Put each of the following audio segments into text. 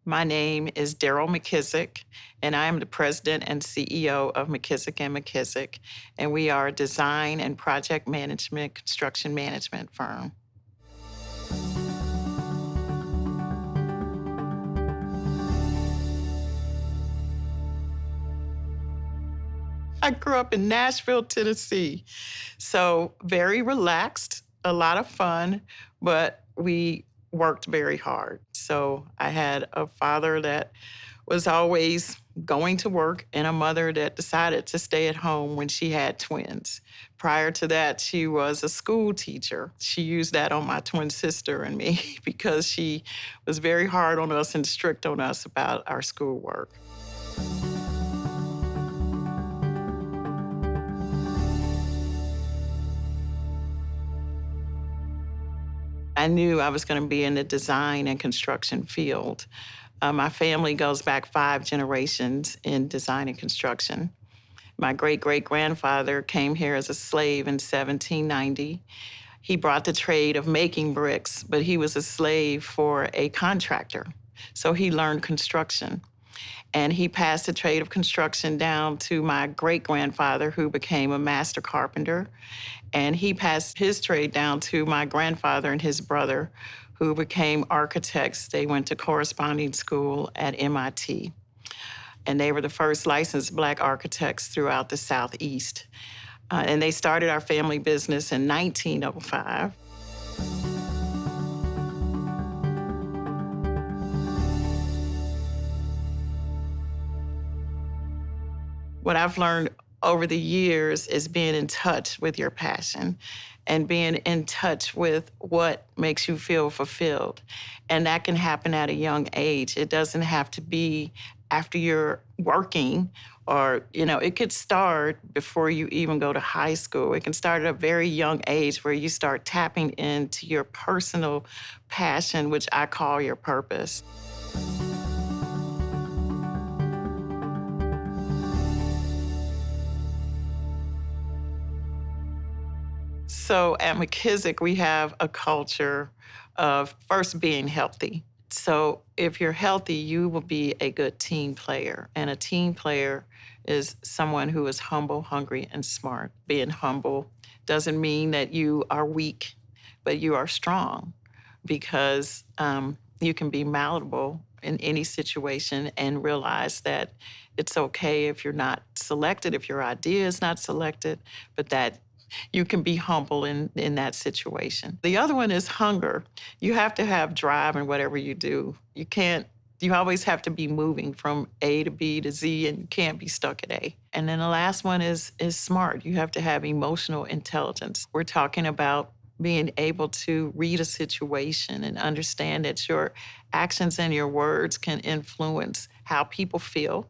My name is Deryl McKissack, and I am the president and CEO of McKissack and McKissack, and we are a design and project management construction management firm. I grew up in Nashville, Tennessee, so very relaxed, a lot of fun, but we worked very hard. So I had a father that was always going to work and a mother that decided to stay at home when she had twins. Prior to that, she was a school teacher. She used that on my twin sister and me because she was very hard on us and strict on us about our schoolwork. I knew I was going to be in the design and construction field. My family goes back 5 generations in design and construction. My great-great-grandfather came here as a slave in 1790. He brought the trade of making bricks, but he was a slave for a contractor. So he learned construction. And he passed the trade of construction down to my great-grandfather, who became a master carpenter. And he passed his trade down to my grandfather and his brother, who became architects. They went to corresponding school at MIT. And they were the first licensed Black architects throughout the Southeast. And they started our family business in 1905. What I've learned over the years is being in touch with your passion and being in touch with what makes you feel fulfilled. And that can happen at a young age. It doesn't have to be after you're working or, it could start before you even go to high school. It can start at a very young age where you start tapping into your personal passion, which I call your purpose. So at McKissack, we have a culture of first being healthy. So if you're healthy, you will be a good team player. And a team player is someone who is humble, hungry, and smart. Being humble doesn't mean that you are weak, but you are strong because you can be malleable in any situation and realize that it's okay if you're not selected, if your idea is not selected, but that you can be humble in that situation. The other one is hunger. You have to have drive in whatever you do. You always have to be moving from A to B to Z, and you can't be stuck at A. And then the last one is smart. You have to have emotional intelligence. We're talking about being able to read a situation and understand that your actions and your words can influence how people feel.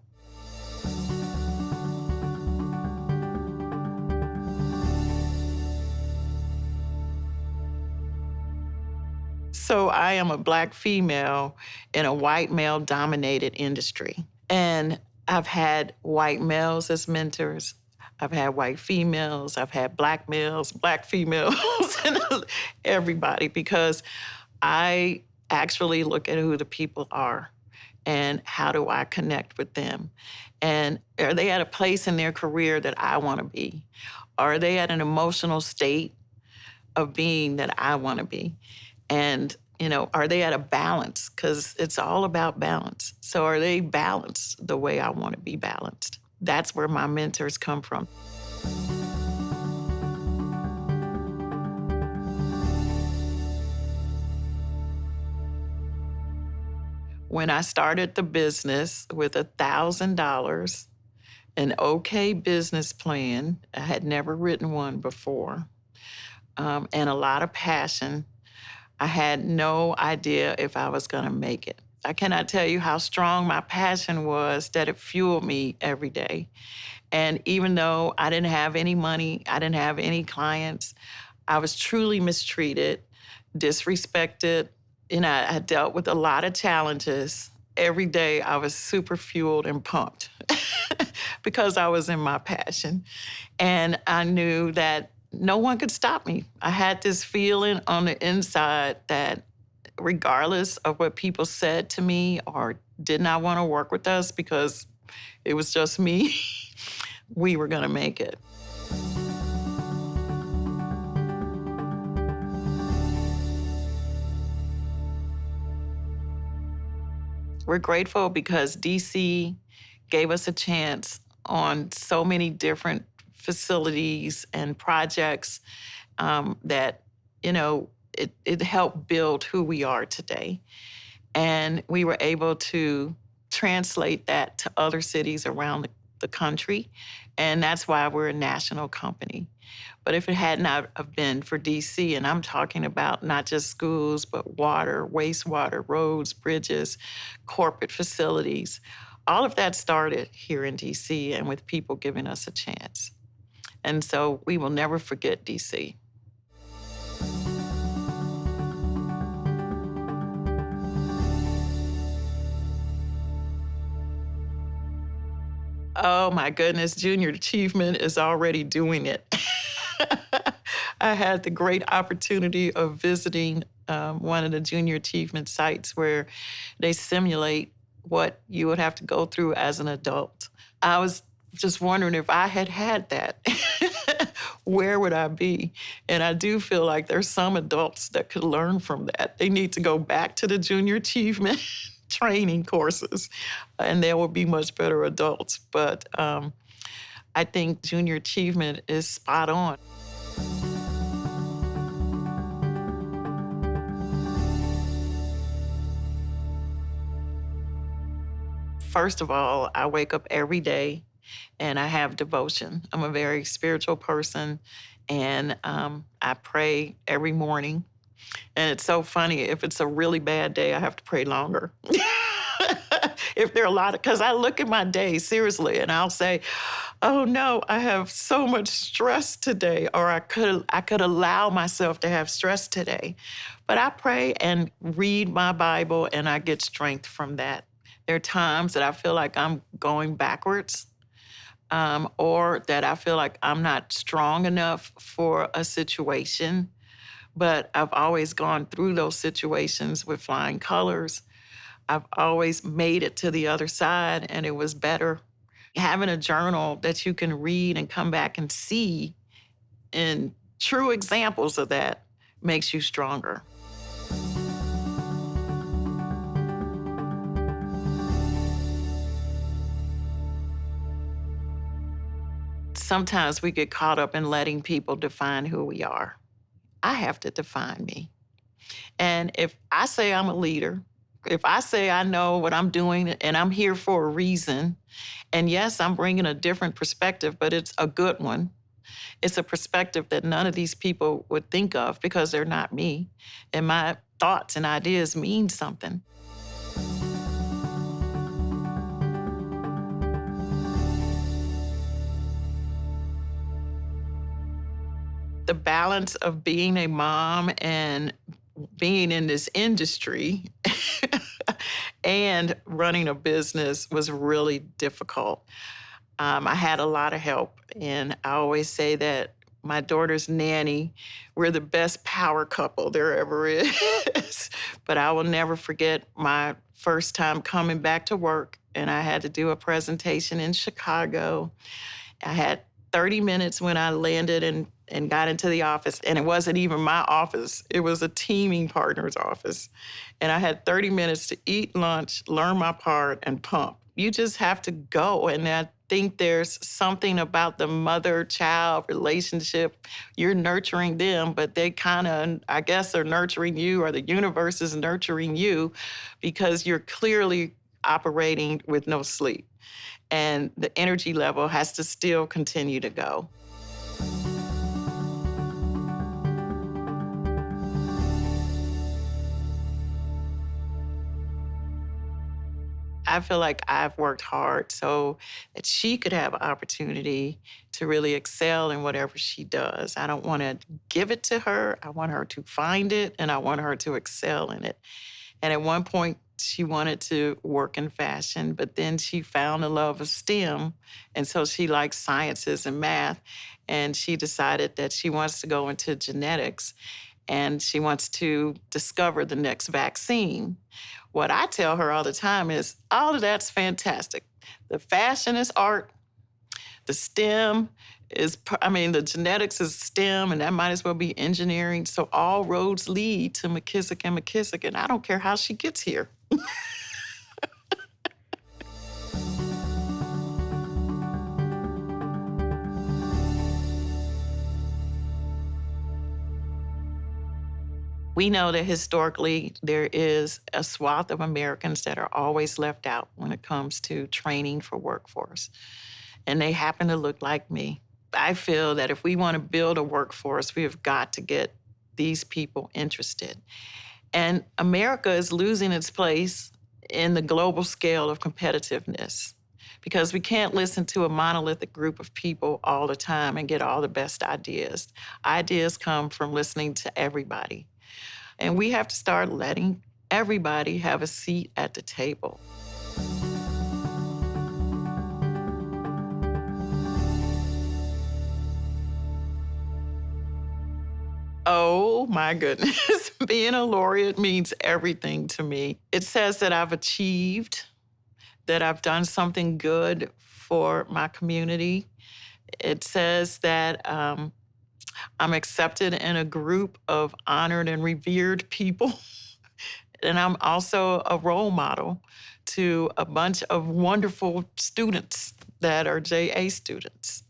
So I am a Black female in a white male-dominated industry. And I've had white males as mentors. I've had white females. I've had Black males, Black females, and everybody, because I actually look at who the people are and how do I connect with them. And are they at a place in their career that I want to be? Are they at an emotional state of being that I want to be? And, are they at a balance? Because it's all about balance. So are they balanced the way I want to be balanced? That's where my mentors come from. When I started the business with $1,000, an okay business plan, I had never written one before, and a lot of passion, I had no idea if I was going to make it. I cannot tell you how strong my passion was that it fueled me every day. And even though I didn't have any money, I didn't have any clients, I was truly mistreated, disrespected. I dealt with a lot of challenges. Every day I was super fueled and pumped because I was in my passion. And I knew that no one could stop me. I had this feeling on the inside that regardless of what people said to me or did not want to work with us because it was just me, we were going to make it. We're grateful because DC gave us a chance on so many different facilities and projects that, it helped build who we are today. And we were able to translate that to other cities around the country. And that's why we're a national company. But if it had not have been for DC, and I'm talking about not just schools, but water, wastewater, roads, bridges, corporate facilities, all of that started here in DC and with people giving us a chance. And so we will never forget DC. Oh my goodness, Junior Achievement is already doing it. I had the great opportunity of visiting one of the Junior Achievement sites where they simulate what you would have to go through as an adult. I was just wondering if I had had that, where would I be? And I do feel like there's some adults that could learn from that. They need to go back to the Junior Achievement training courses, and they will be much better adults. But I think Junior Achievement is spot on. First of all, I wake up every day and I have devotion. I'm a very spiritual person, and I pray every morning. And it's so funny, if it's a really bad day, I have to pray longer. If there are a lot of, because I look at my day seriously and I'll say, oh no, I have so much stress today, or I could allow myself to have stress today. But I pray and read my Bible and I get strength from that. There are times that I feel like I'm going backwards, or that I feel like I'm not strong enough for a situation. But I've always gone through those situations with flying colors. I've always made it to the other side, and it was better. Having a journal that you can read and come back and see in true examples of that makes you stronger. Sometimes we get caught up in letting people define who we are. I have to define me. And if I say I'm a leader, if I say I know what I'm doing and I'm here for a reason, and yes, I'm bringing a different perspective, but it's a good one. It's a perspective that none of these people would think of because they're not me. And my thoughts and ideas mean something. The balance of being a mom and being in this industry and running a business was really difficult. I had a lot of help, and I always say that my daughter's nanny, we're the best power couple there ever is. But I will never forget my first time coming back to work, and I had to do a presentation in Chicago. I had 30 minutes when I landed and got into the office, and it wasn't even my office. It was a teaming partner's office. And I had 30 minutes to eat lunch, learn my part, and pump. You just have to go. And I think there's something about the mother-child relationship. You're nurturing them, but they kind of, I guess, are nurturing you, or the universe is nurturing you, because you're clearly operating with no sleep. And the energy level has to still continue to go. I feel like I've worked hard so that she could have an opportunity to really excel in whatever she does. I don't want to give it to her. I want her to find it, and I want her to excel in it. And at one point, she wanted to work in fashion, but then she found a love of STEM, and so she likes sciences and math, and she decided that she wants to go into genetics. and she wants to discover the next vaccine. What I tell her all the time is, all of that's fantastic. The fashion is art. The STEM the genetics is STEM, and that might as well be engineering. So all roads lead to McKissack and McKissack, and I don't care how she gets here. We know that historically there is a swath of Americans that are always left out when it comes to training for workforce, and they happen to look like me. I feel that if we want to build a workforce, we have got to get these people interested. And America is losing its place in the global scale of competitiveness because we can't listen to a monolithic group of people all the time and get all the best ideas. Ideas come from listening to everybody. And we have to start letting everybody have a seat at the table. Oh my goodness. Being a laureate means everything to me. It says that I've achieved, that I've done something good for my community. It says that I'm accepted in a group of honored and revered people. And I'm also a role model to a bunch of wonderful students that are JA students.